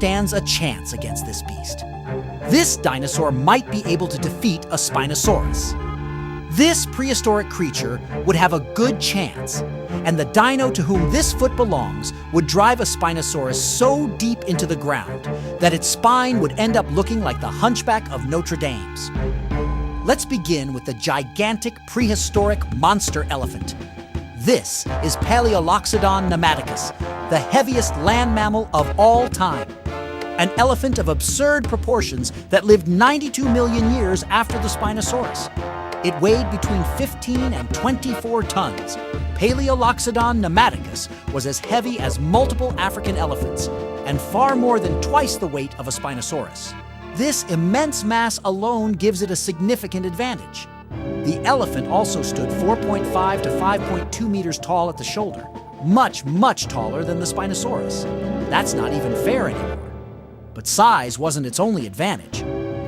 stands a chance against this beast. This dinosaur might be able to defeat a Spinosaurus. This prehistoric creature would have a good chance, and the dino to whom this foot belongs would drive a Spinosaurus so deep into the ground that its spine would end up looking like the hunchback of Notre Dame's. Let's begin with the gigantic prehistoric monster elephant. This is Paleoloxodon pneumaticus, the heaviest land mammal of all time. An elephant of absurd proportions that lived 92 million years after the Spinosaurus. It weighed between 15 and 24 tons. Paleoloxodon pneumaticus was as heavy as multiple African elephants and far more than twice the weight of a Spinosaurus. This immense mass alone gives it a significant advantage. The elephant also stood 4.5 to 5.2 meters tall at the shoulder, much taller than the Spinosaurus. That's not even fair anymore. But size wasn't its only advantage.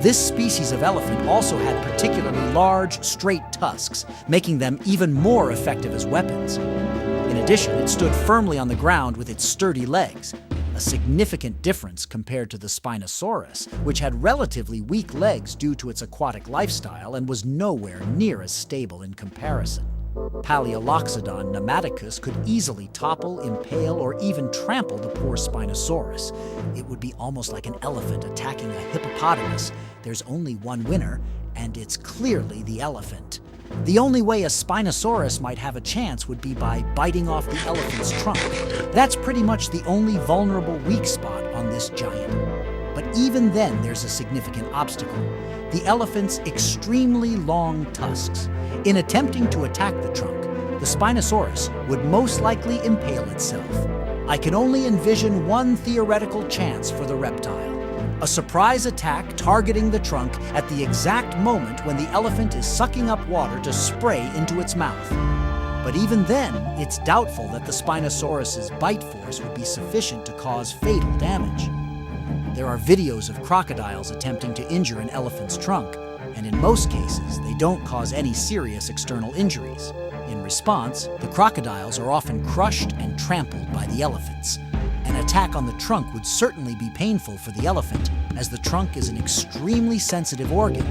This species of elephant also had particularly large, straight tusks, making them even more effective as weapons. In addition, it stood firmly on the ground with its sturdy legs, a significant difference compared to the Spinosaurus, which had relatively weak legs due to its aquatic lifestyle and was nowhere near as stable in comparison. Paleoloxodon pneumaticus could easily topple, impale, or even trample the poor Spinosaurus. It would be almost like an elephant attacking a hippopotamus. There's only one winner, and it's clearly the elephant. The only way a Spinosaurus might have a chance would be by biting off the elephant's trunk. That's pretty much the only vulnerable weak spot on this giant. But even then, there's a significant obstacle: the elephant's extremely long tusks. In attempting to attack the trunk, the Spinosaurus would most likely impale itself. I can only envision one theoretical chance for the reptile: a surprise attack targeting the trunk at the exact moment when the elephant is sucking up water to spray into its mouth. But even then, it's doubtful that the Spinosaurus's bite force would be sufficient to cause fatal damage. There are videos of crocodiles attempting to injure an elephant's trunk, and in most cases, they don't cause any serious external injuries. In response, the crocodiles are often crushed and trampled by the elephants. An attack on the trunk would certainly be painful for the elephant, as the trunk is an extremely sensitive organ.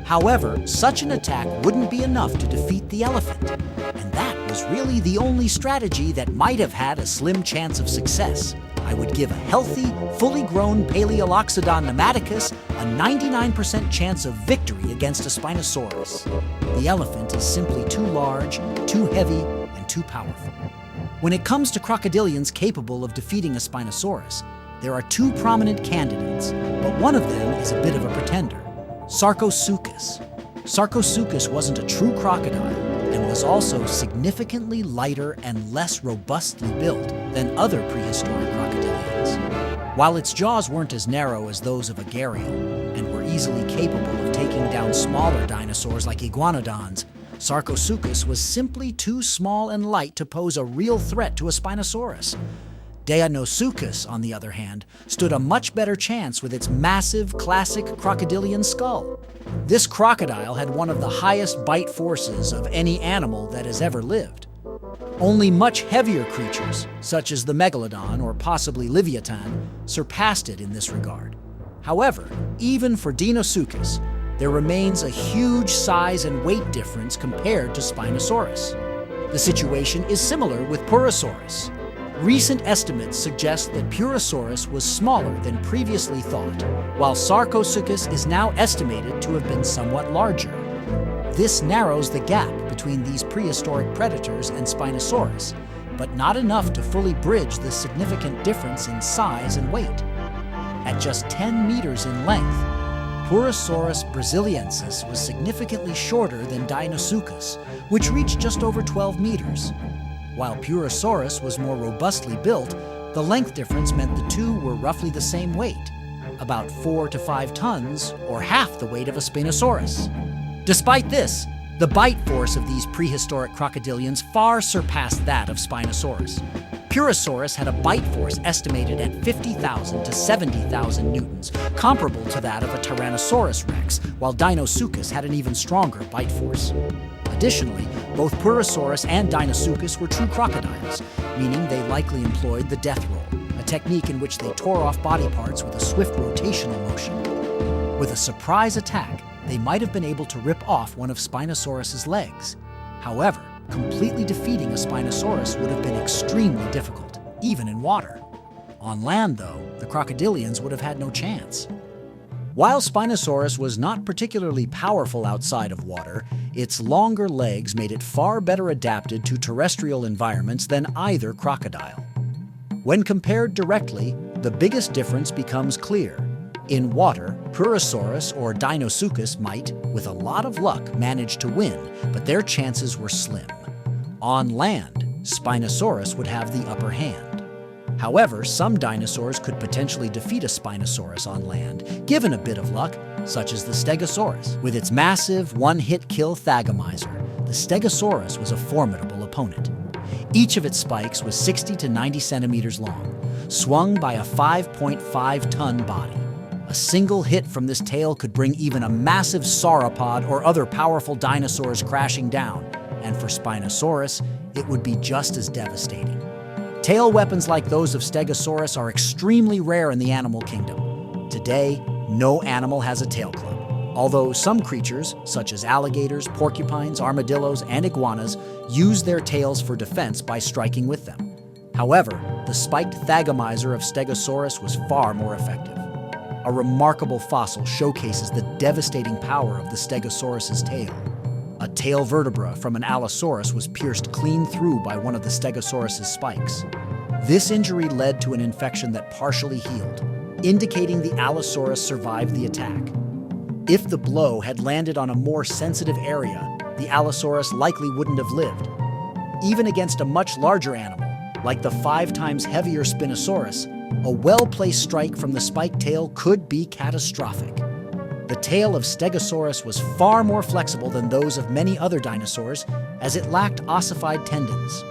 However, such an attack wouldn't be enough to defeat the elephant, and that was really the only strategy that might have had a slim chance of success. I would give a healthy, fully grown Paleoloxodon pneumaticus a 99% chance of victory against a Spinosaurus. The elephant is simply too large, too heavy, and too powerful. When it comes to crocodilians capable of defeating a Spinosaurus, there are two prominent candidates, but one of them is a bit of a pretender: Sarcosuchus. Sarcosuchus wasn't a true crocodile and was also significantly lighter and less robustly built than other prehistoric crocodilians. While its jaws weren't as narrow as those of a gharial and were easily capable of taking down smaller dinosaurs like iguanodons, Sarcosuchus was simply too small and light to pose a real threat to a Spinosaurus. Deinosuchus, on the other hand, stood a much better chance with its massive, classic crocodilian skull. This crocodile had one of the highest bite forces of any animal that has ever lived. Only much heavier creatures, such as the megalodon or possibly Leviathan, surpassed it in this regard. However, even for Deinosuchus, there remains a huge size and weight difference compared to Spinosaurus. The situation is similar with Paraceratherium. Recent estimates suggest that Paraceratherium was smaller than previously thought, while Sarcosuchus is now estimated to have been somewhat larger. This narrows the gap between these prehistoric predators and Spinosaurus, but not enough to fully bridge the significant difference in size and weight. At just 10 meters in length, Parasaurus brasiliensis was significantly shorter than Deinosuchus, which reached just over 12 meters. While Parasaurus was more robustly built, the length difference meant the two were roughly the same weight, about 4 to 5 tons, or half the weight of a Spinosaurus. Despite this, the bite force of these prehistoric crocodilians far surpassed that of Spinosaurus. Parasaurus had a bite force estimated at 50,000 to 70,000 newtons, comparable to that of a Tyrannosaurus rex, while Deinosuchus had an even stronger bite force. Additionally, both Parasaurus and Deinosuchus were true crocodiles, meaning they likely employed the death roll, a technique in which they tore off body parts with a swift rotational motion. With a surprise attack, they might have been able to rip off one of Spinosaurus's legs. However, completely defeating a Spinosaurus would have been extremely difficult, even in water. On land, though, the crocodilians would have had no chance. While Spinosaurus was not particularly powerful outside of water, its longer legs made it far better adapted to terrestrial environments than either crocodile. When compared directly, the biggest difference becomes clear. In water, Paraceratherium or Dinosaurus might, with a lot of luck, manage to win, but their chances were slim. On land, Spinosaurus would have the upper hand. However, some dinosaurs could potentially defeat a Spinosaurus on land, given a bit of luck, such as the Stegosaurus. With its massive one-hit kill Thagomizer, the Stegosaurus was a formidable opponent. Each of its spikes was 60 to 90 centimeters long, swung by a 5.5-ton body. A single hit from this tail could bring even a massive sauropod or other powerful dinosaurs crashing down, and for Spinosaurus, it would be just as devastating. Tail weapons like those of Stegosaurus are extremely rare in the animal kingdom. Today, no animal has a tail club, although some creatures, such as alligators, porcupines, armadillos, and iguanas, use their tails for defense by striking with them. However, the spiked Thagomizer of Stegosaurus was far more effective. A remarkable fossil showcases the devastating power of the Stegosaurus's tail. A tail vertebra from an Allosaurus was pierced clean through by one of the Stegosaurus's spikes. This injury led to an infection that partially healed, indicating the Allosaurus survived the attack. If the blow had landed on a more sensitive area, the Allosaurus likely wouldn't have lived. Even against a much larger animal, like the 5 times heavier Spinosaurus, a well-placed strike from the spiked tail could be catastrophic. The tail of Stegosaurus was far more flexible than those of many other dinosaurs, as it lacked ossified tendons.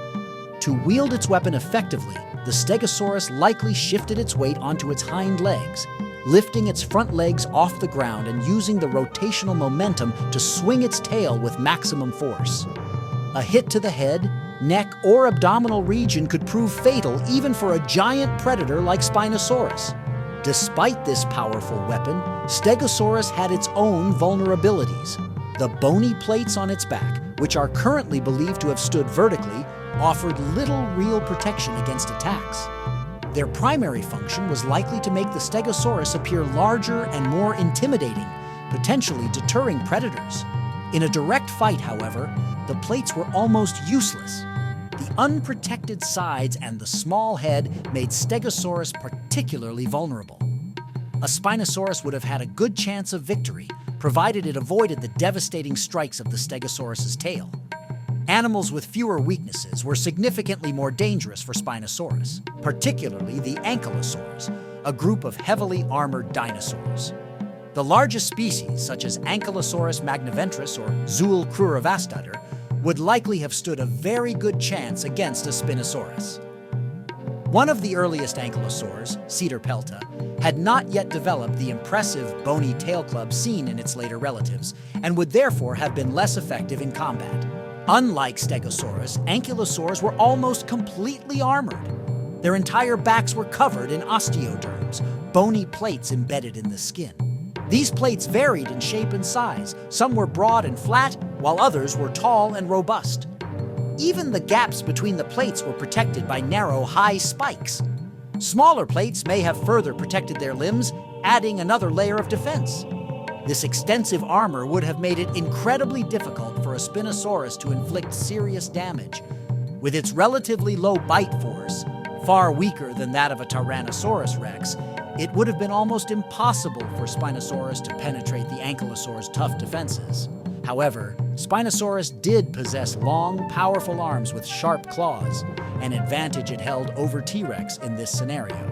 To wield its weapon effectively, the Stegosaurus likely shifted its weight onto its hind legs, lifting its front legs off the ground and using the rotational momentum to swing its tail with maximum force. A hit to the head, neck, or abdominal region could prove fatal even for a giant predator like Spinosaurus. Despite this powerful weapon, Stegosaurus had its own vulnerabilities. The bony plates on its back, which are currently believed to have stood vertically, offered little real protection against attacks. Their primary function was likely to make the Stegosaurus appear larger and more intimidating, potentially deterring predators. In a direct fight, however, the plates were almost useless. The unprotected sides and the small head made Stegosaurus particularly vulnerable. A Spinosaurus would have had a good chance of victory, provided it avoided the devastating strikes of the Stegosaurus's tail. Animals with fewer weaknesses were significantly more dangerous for Spinosaurus, particularly the Ankylosaurs, a group of heavily armored dinosaurs. The largest species, such as Ankylosaurus magniventris or Zool cruravastator, would likely have stood a very good chance against a Spinosaurus. One of the earliest ankylosaurs, Cedarpelta, had not yet developed the impressive bony tail club seen in its later relatives, and would therefore have been less effective in combat. Unlike Stegosaurus, ankylosaurs were almost completely armored. Their entire backs were covered in osteoderms, bony plates embedded in the skin. These plates varied in shape and size. Some were broad and flat, while others were tall and robust. Even the gaps between the plates were protected by narrow, high spikes. Smaller plates may have further protected their limbs, adding another layer of defense. This extensive armor would have made it incredibly difficult for a Spinosaurus to inflict serious damage. With its relatively low bite force, far weaker than that of a Tyrannosaurus rex, it would have been almost impossible for Spinosaurus to penetrate the Ankylosaur's tough defenses. However, Spinosaurus did possess long, powerful arms with sharp claws, an advantage it held over T-Rex in this scenario.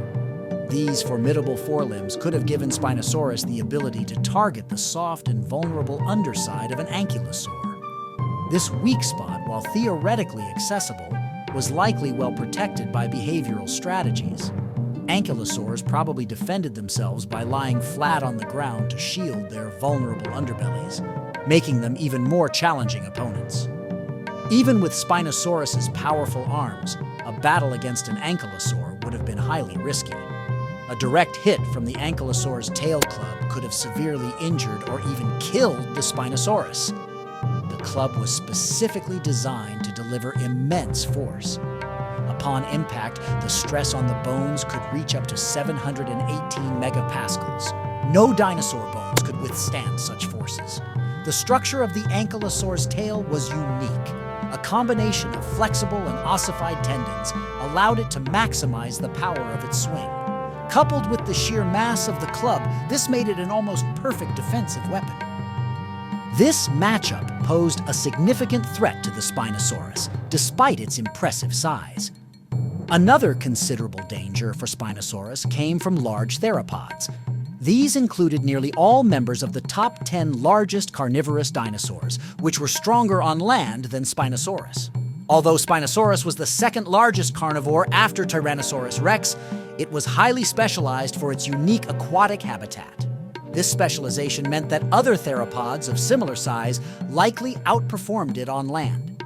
These formidable forelimbs could have given Spinosaurus the ability to target the soft and vulnerable underside of an ankylosaur. This weak spot, while theoretically accessible, was likely well protected by behavioral strategies. Ankylosaurs probably defended themselves by lying flat on the ground to shield their vulnerable underbellies, making them even more challenging opponents. Even with Spinosaurus's powerful arms, a battle against an ankylosaur would would have been highly risky. A direct hit from the ankylosaur's tail club could have severely injured or even killed the Spinosaurus. The club was specifically designed to deliver immense force. Upon impact, the stress on the bones could reach up to 718 megapascals. No dinosaur bones could withstand such forces. The structure of the ankylosaur's tail was unique. A combination of flexible and ossified tendons allowed it to maximize the power of its swing. Coupled with the sheer mass of the club, this made it an almost perfect defensive weapon. This matchup posed a significant threat to the Spinosaurus, despite its impressive size. Another considerable danger for Spinosaurus came from large theropods. These included nearly all members of the top 10 largest carnivorous dinosaurs, which were stronger on land than Spinosaurus. Although Spinosaurus was the second largest carnivore after Tyrannosaurus rex, it was highly specialized for its unique aquatic habitat. This specialization meant that other theropods of similar size likely outperformed it on land.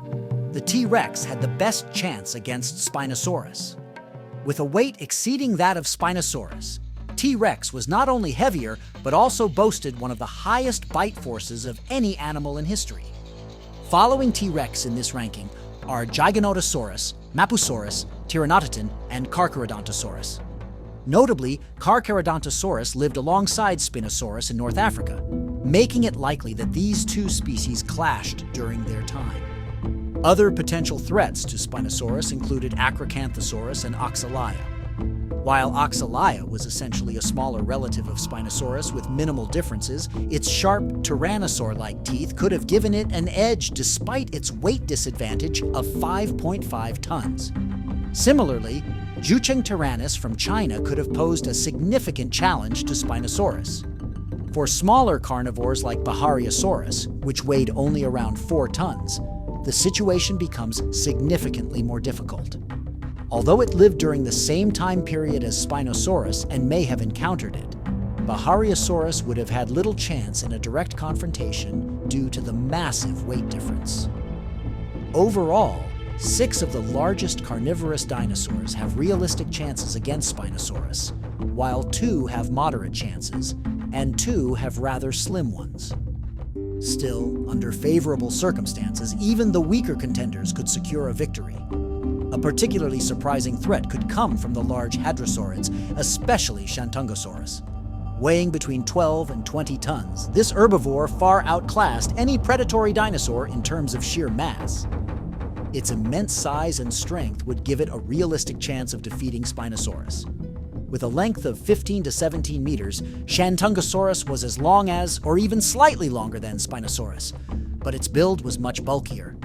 The T-Rex had the best chance against Spinosaurus. With a weight exceeding that of Spinosaurus, T-Rex was not only heavier, but also boasted one of the highest bite forces of any animal in history. Following T-Rex in this ranking are Giganotosaurus, Mapusaurus, Tyrannosaurus, and Paraceratherium. Notably, Paraceratherium lived alongside Spinosaurus in North Africa, making it likely that these two species clashed during their time. Other potential threats to Spinosaurus included Acrocanthosaurus and Oxalia. While Oxalia was essentially a smaller relative of Spinosaurus with minimal differences, its sharp tyrannosaur-like teeth could have given it an edge despite its weight disadvantage of 5.5 tons. Similarly, Zhucheng tyrannus from China could have posed a significant challenge to Spinosaurus. For smaller carnivores like Paraceratherium, which weighed only around 4 tons, the situation becomes significantly more difficult. Although it lived during the same time period as Spinosaurus and may have encountered it, Paraceratherium would have had little chance in a direct confrontation due to the massive weight difference. Overall, 6 of the largest carnivorous dinosaurs have realistic chances against Spinosaurus, while 2 have moderate chances, and 2 have rather slim ones. Still, under favorable circumstances, even the weaker contenders could secure a victory. A particularly surprising threat could come from the large hadrosaurids, especially Stegosaurus. Weighing between 12 and 20 tons, this herbivore far outclassed any predatory dinosaur in terms of sheer mass. Its immense size and strength would give it a realistic chance of defeating Spinosaurus. With a length of 15 to 17 meters, Stegosaurus was as long as, or even slightly longer than, Spinosaurus, but its build was much bulkier.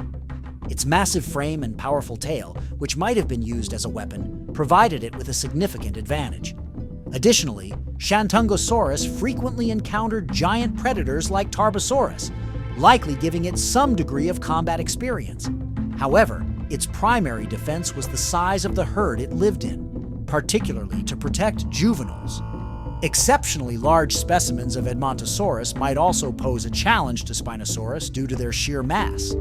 Its massive frame and powerful tail, which might have been used as a weapon, provided it with a significant advantage. Additionally, Stegosaurus frequently encountered giant predators like Tarbosaurus, likely giving it some degree of combat experience. However, its primary defense was the size of the herd it lived in, particularly to protect juveniles. Exceptionally large specimens of Edmontosaurus might also pose a challenge to Spinosaurus due to their sheer mass.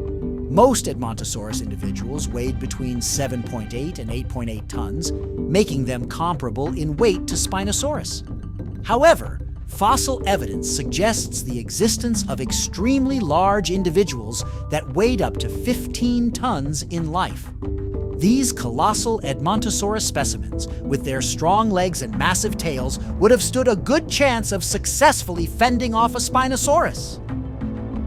Most Edmontosaurus individuals weighed between 7.8 and 8.8 tons, making them comparable in weight to Spinosaurus. However, fossil evidence suggests the existence of extremely large individuals that weighed up to 15 tons in life. These colossal Edmontosaurus specimens, with their strong legs and massive tails, would have stood a good chance of successfully fending off a Spinosaurus.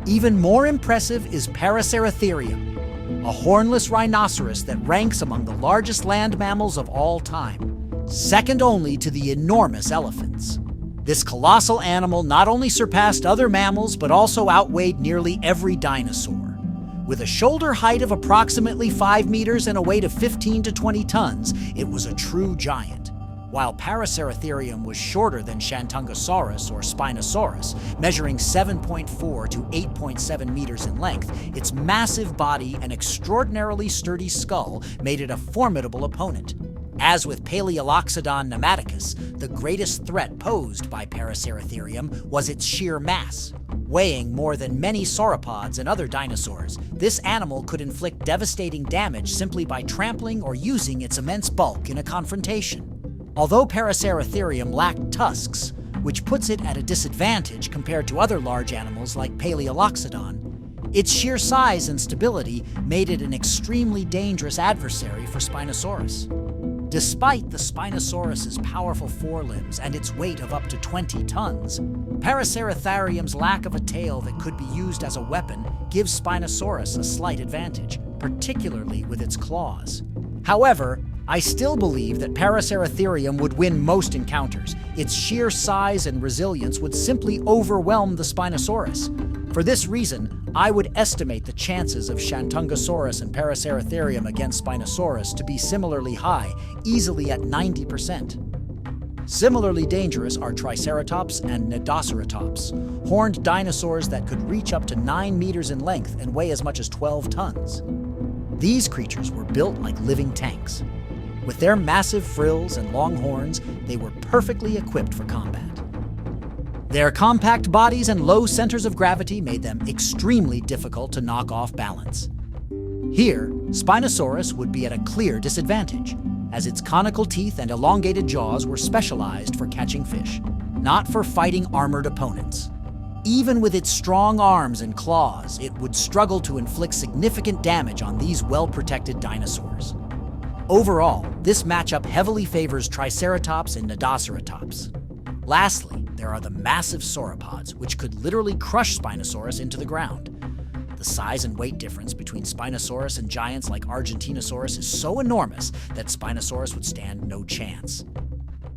Even more impressive is Paraceratherium, a hornless rhinoceros that ranks among the largest land mammals of all time, second only to the enormous elephants. This colossal animal not only surpassed other mammals, but also outweighed nearly every dinosaur. With a shoulder height of approximately 5 meters and a weight of 15 to 20 tons, it was a true giant. While Paraceratherium was shorter than Stegosaurus or Spinosaurus, measuring 7.4 to 8.7 meters in length, its massive body and extraordinarily sturdy skull made it a formidable opponent. As with Paleoloxodon pneumaticus, the greatest threat posed by Paraceratherium was its sheer mass. Weighing more than many sauropods and other dinosaurs, this animal could inflict devastating damage simply by trampling or using its immense bulk in a confrontation. Although Paraceratherium lacked tusks, which puts it at a disadvantage compared to other large animals like Paleoloxodon, its sheer size and stability made it an extremely dangerous adversary for Spinosaurus. Despite the Spinosaurus's powerful forelimbs and its weight of up to 20 tons, Paraceratherium's lack of a tail that could be used as a weapon gives Spinosaurus a slight advantage, particularly with its claws. However, I still believe that Paraceratherium would win most encounters. Its sheer size and resilience would simply overwhelm the Spinosaurus. For this reason, I would estimate the chances of Shantungosaurus and Paraceratherium against Spinosaurus to be similarly high, easily at 90%. Similarly dangerous are Triceratops and Nidoceratops, horned dinosaurs that could reach up to 9 meters in length and weigh as much as 12 tons. These creatures were built like living tanks. With their massive frills and long horns, they were perfectly equipped for combat. Their compact bodies and low centers of gravity made them extremely difficult to knock off balance. Here, Spinosaurus would be at a clear disadvantage, as its conical teeth and elongated jaws were specialized for catching fish, not for fighting armored opponents. Even with its strong arms and claws, it would struggle to inflict significant damage on these well-protected dinosaurs. Overall, this matchup heavily favors Triceratops and Nidoceratops. Lastly, there are the massive sauropods, which could literally crush Spinosaurus into the ground. The size and weight difference between Spinosaurus and giants like Argentinosaurus is so enormous that Spinosaurus would stand no chance.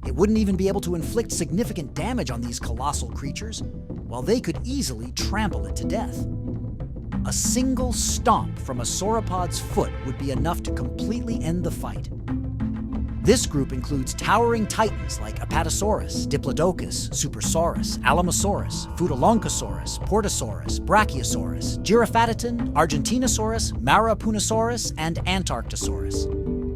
It wouldn't even be able to inflict significant damage on these colossal creatures, while they could easily trample it to death. A single stomp from a sauropod's foot would be enough to completely end the fight. This group includes towering titans like Apatosaurus, Diplodocus, Supersaurus, Alamosaurus, Futalonctosaurus, Portosaurus, Brachiosaurus, Giraffatitan, Argentinosaurus, Marapunosaurus, and Antarctosaurus.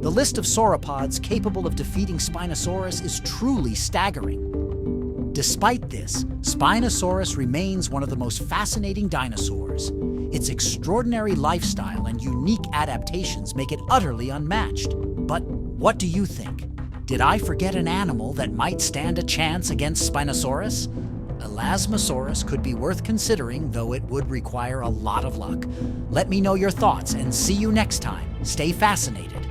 The list of sauropods capable of defeating Spinosaurus is truly staggering. Despite this, Spinosaurus remains one of the most fascinating dinosaurs. Its extraordinary lifestyle and unique adaptations make it utterly unmatched. But what do you think? Did I forget an animal that might stand a chance against Spinosaurus? Elasmosaurus could be worth considering, though it would require a lot of luck. Let me know your thoughts and see you next time. Stay fascinated.